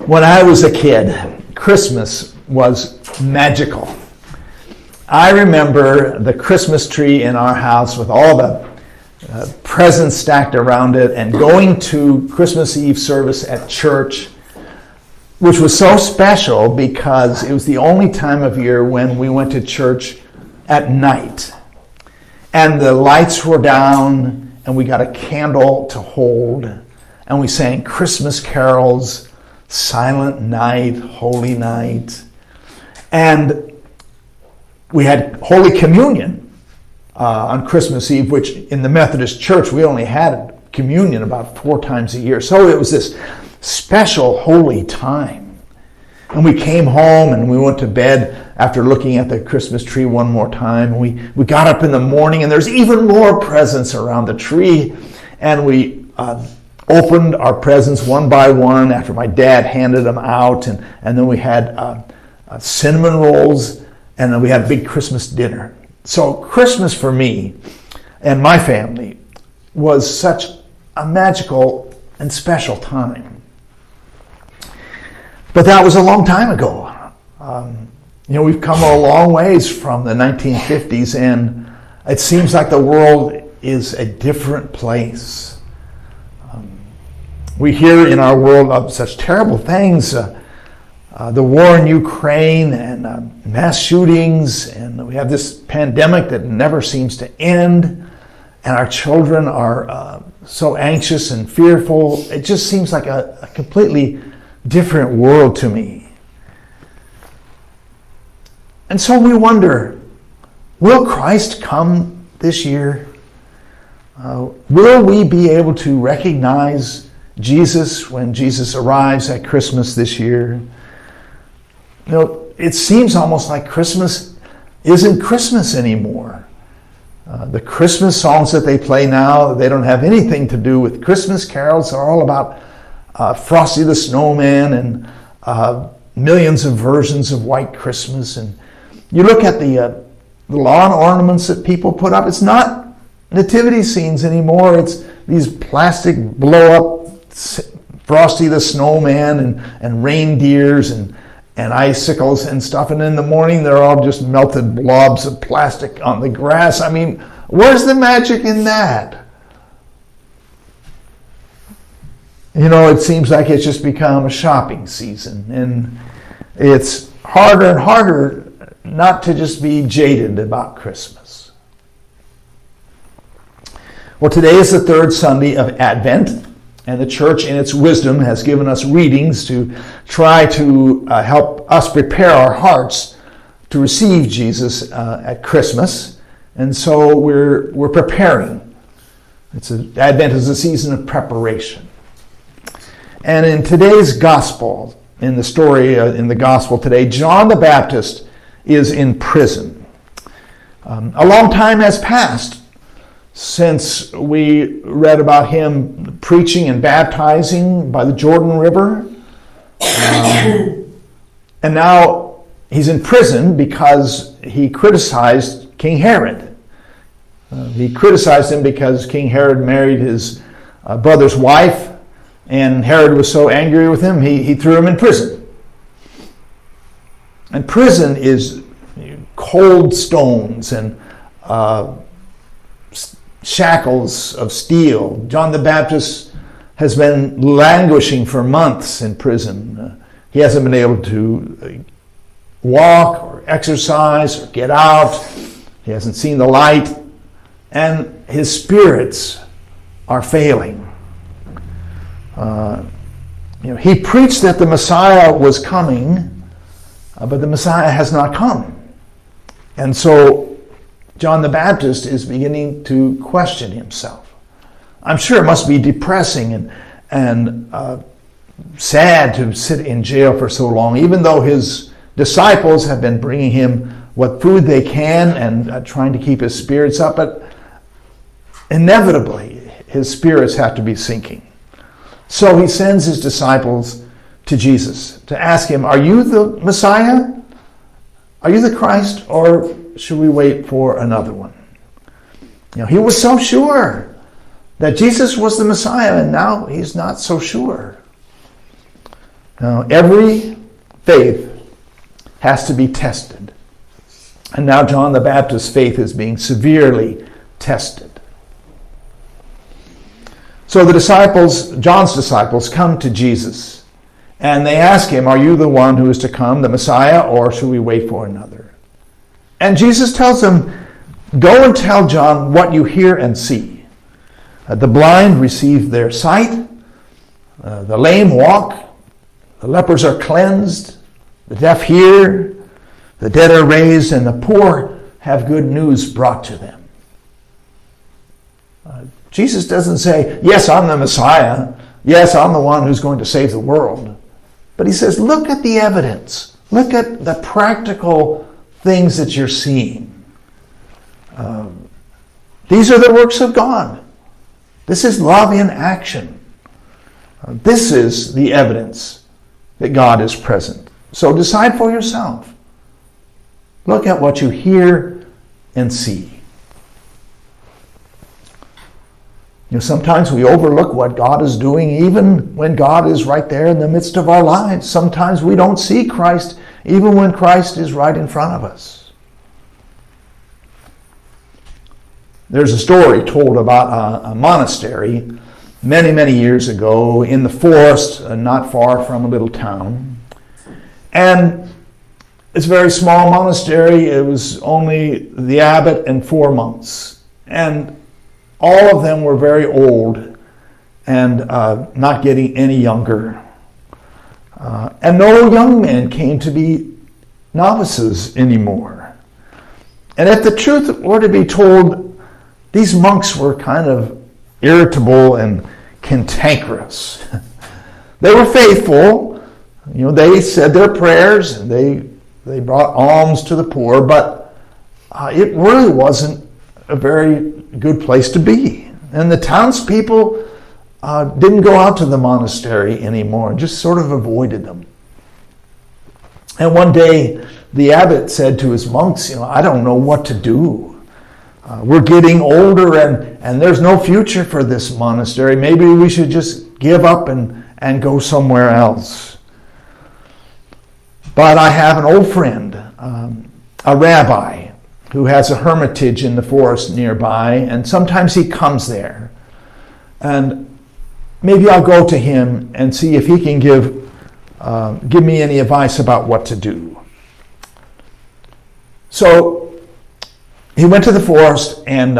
When I was a kid, Christmas was magical. I remember the Christmas tree in our house with all the presents stacked around it and going to Christmas Eve service at church, which was so special because it was the only time of year when we went to church at night. And the lights were down and we got a candle to hold and we sang Christmas carols, Silent Night, Holy Night. And we had Holy Communion on Christmas Eve, which in the Methodist Church, we only had communion about 4 times a year. So it was this special holy time. And we came home and we went to bed after looking at the Christmas tree one more time. We got up in the morning and there's even more presents around the tree. And we opened our presents one by one after my dad handed them out. And then we had cinnamon rolls, and then we had a big Christmas dinner. So Christmas for me and my family was such a magical and special time. But that was a long time ago. We've come a long ways from the 1950s, and it seems like the world is a different place. We hear in our world of such terrible things, the war in Ukraine and mass shootings, and we have this pandemic that never seems to end, and our children are so anxious and fearful. It just seems like a completely different world to me. And so we wonder, will Christ come this year? Will we be able to recognize Jesus when Jesus arrives at Christmas this year? It seems almost like Christmas isn't Christmas anymore. The Christmas songs that they play now, they don't have anything to do with Christmas carols. They're all about Frosty the Snowman and millions of versions of White Christmas. And you look at the lawn ornaments that people put up, it's not nativity scenes anymore. It's these plastic blow-up Frosty the Snowman and reindeers and icicles and stuff. And in the morning, they're all just melted blobs of plastic on the grass. I mean, where's the magic in that? It seems like it's just become a shopping season. And it's harder and harder not to just be jaded about Christmas. Well, today is the 3rd Sunday of Advent. And the church, in its wisdom, has given us readings to try to help us prepare our hearts to receive Jesus at Christmas. And so we're preparing. Advent is a season of preparation. And in today's gospel, in the story in the gospel today, John the Baptist is in prison. A long time has passed since we read about him preaching and baptizing by the Jordan River. And now he's in prison because he criticized King Herod. He criticized him because King Herod married his brother's wife, and Herod was so angry with him, he threw him in prison. And prison is cold stones and shackles of steel. John the Baptist has been languishing for months in prison. He hasn't been able to walk or exercise or get out. He hasn't seen the light, and his spirits are failing. He preached that the Messiah was coming, but the Messiah has not come. And so John the Baptist is beginning to question himself. I'm sure it must be depressing and sad to sit in jail for so long, even though his disciples have been bringing him what food they can and trying to keep his spirits up. But inevitably, his spirits have to be sinking. So he sends his disciples to Jesus to ask him, are you the Messiah? Are you the Christ? Or should we wait for another one? He was so sure that Jesus was the Messiah, and now he's not so sure. Now, every faith has to be tested. And now John the Baptist's faith is being severely tested. So the disciples, John's disciples, come to Jesus and they ask him, "Are you the one who is to come, the Messiah, or should we wait for another?" And Jesus tells them, "Go and tell John what you hear and see. The blind receive their sight, the lame walk, the lepers are cleansed, the deaf hear, the dead are raised, and the poor have good news brought to them." Jesus doesn't say, "Yes, I'm the Messiah. Yes, I'm the one who's going to save the world." But he says, look at the evidence. Look at the practical things that you're seeing. These are the works of God. This is love in action. This is the evidence that God is present. So decide for yourself. Look at what you hear and see. Sometimes we overlook what God is doing even when God is right there in the midst of our lives. Sometimes we don't see Christ even when Christ is right in front of us. There's a story told about a monastery many, many years ago in the forest, not far from a little town. And it's a very small monastery. It was only the abbot and 4 monks. And all of them were very old and not getting any younger. And no young men came to be novices anymore. And if the truth were to be told, these monks were kind of irritable and cantankerous. They were faithful. They said their prayers and they brought alms to the poor, but it really wasn't a very good place to be. And the townspeople didn't go out to the monastery anymore, just sort of avoided them. And one day the abbot said to his monks, "I don't know what to do. We're getting older and there's no future for this monastery. Maybe we should just give up and go somewhere else. But I have an old friend, a rabbi, who has a hermitage in the forest nearby, and sometimes he comes there. And maybe I'll go to him and see if he can give me any advice about what to do." So he went to the forest and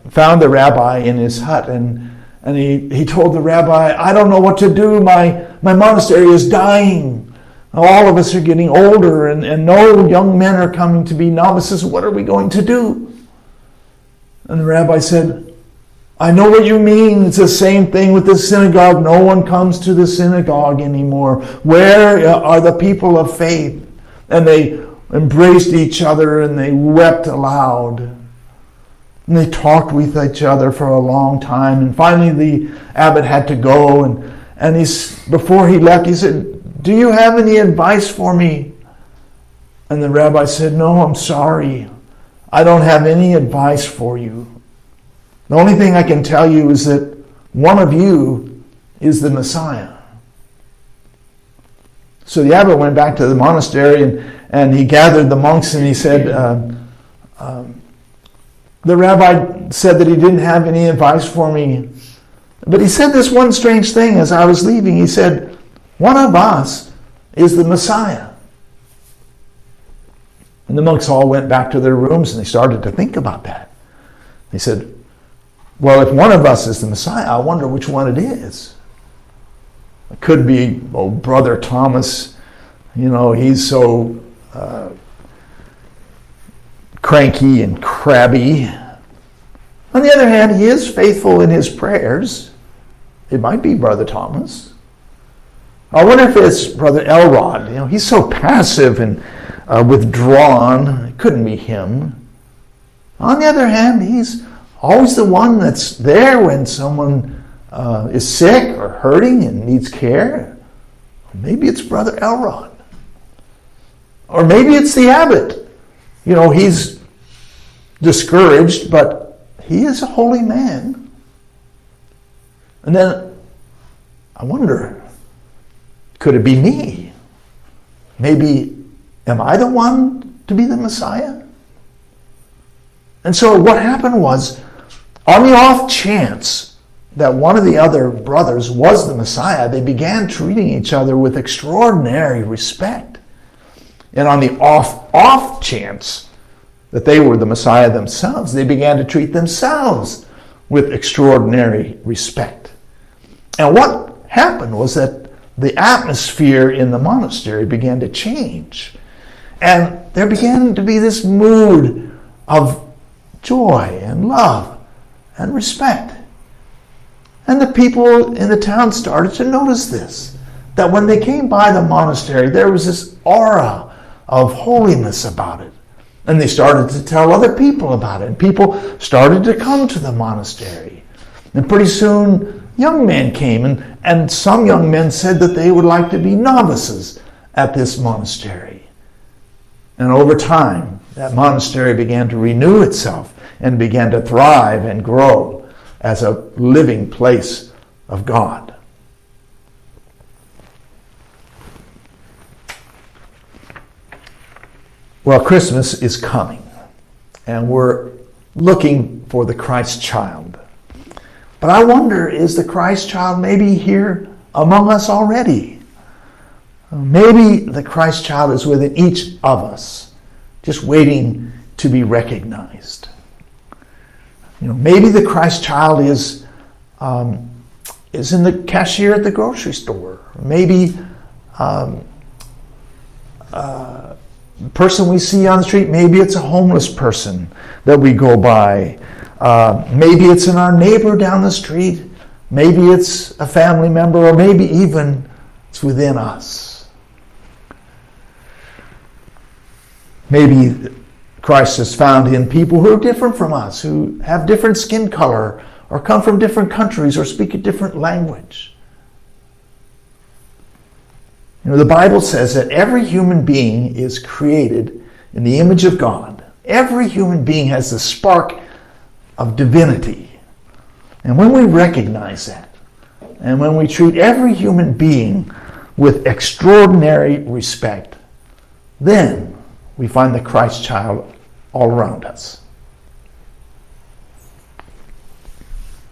found the rabbi in his hut, and he told the rabbi, "I don't know what to do. My monastery is dying. All of us are getting older, and no young men are coming to be novices. What are we going to do?" And the rabbi said, "I know what you mean. It's the same thing with the synagogue. No one comes to the synagogue anymore. Where are the people of faith?" And they embraced each other and they wept aloud. And they talked with each other for a long time. And finally the abbot had to go. And before he left, he said, "Do you have any advice for me?" And the rabbi said, "No, I'm sorry. I don't have any advice for you. The only thing I can tell you is that one of you is the Messiah." So the abbot went back to the monastery and he gathered the monks and he said, "The rabbi said that he didn't have any advice for me. But he said this one strange thing as I was leaving. He said, 'One of us is the Messiah.'" And the monks all went back to their rooms and they started to think about that. They said, "Well, if one of us is the Messiah, I wonder which one it is. It could be, Brother Thomas. He's so cranky and crabby. On the other hand, he is faithful in his prayers. It might be Brother Thomas. I wonder if it's Brother Elrod. He's so passive and withdrawn. It couldn't be him. On the other hand, he's always the one that's there when someone is sick or hurting and needs care. Maybe it's Brother Elrod. Or maybe it's the abbot. He's discouraged, but he is a holy man." And then I wonder, Could it be me? Maybe, am I the one to be the Messiah? And so what happened was, on the off chance that one of the other brothers was the Messiah, they began treating each other with extraordinary respect. And on the off chance that they were the Messiah themselves, they began to treat themselves with extraordinary respect. And what happened was that the atmosphere in the monastery began to change. And there began to be this mood of joy and love and respect. And the people in the town started to notice this, that when they came by the monastery, there was this aura of holiness about it. And they started to tell other people about it. And people started to come to the monastery. And pretty soon, young men came, and some young men said that they would like to be novices at this monastery. And over time, that monastery began to renew itself and began to thrive and grow as a living place of God. Well, Christmas is coming, and we're looking for the Christ child. But I wonder, is the Christ child maybe here among us already? Maybe the Christ child is within each of us, just waiting to be recognized. Maybe the Christ child is in the cashier at the grocery store. Maybe the person we see on the street, maybe it's a homeless person that we go by. Maybe it's in our neighbor down the street. Maybe it's a family member, or maybe even it's within us. Maybe Christ is found in people who are different from us, who have different skin color, or come from different countries, or speak a different language. The Bible says that every human being is created in the image of God. Every human being has the spark of divinity. And when we recognize that, and when we treat every human being with extraordinary respect, then we find the Christ child all around us.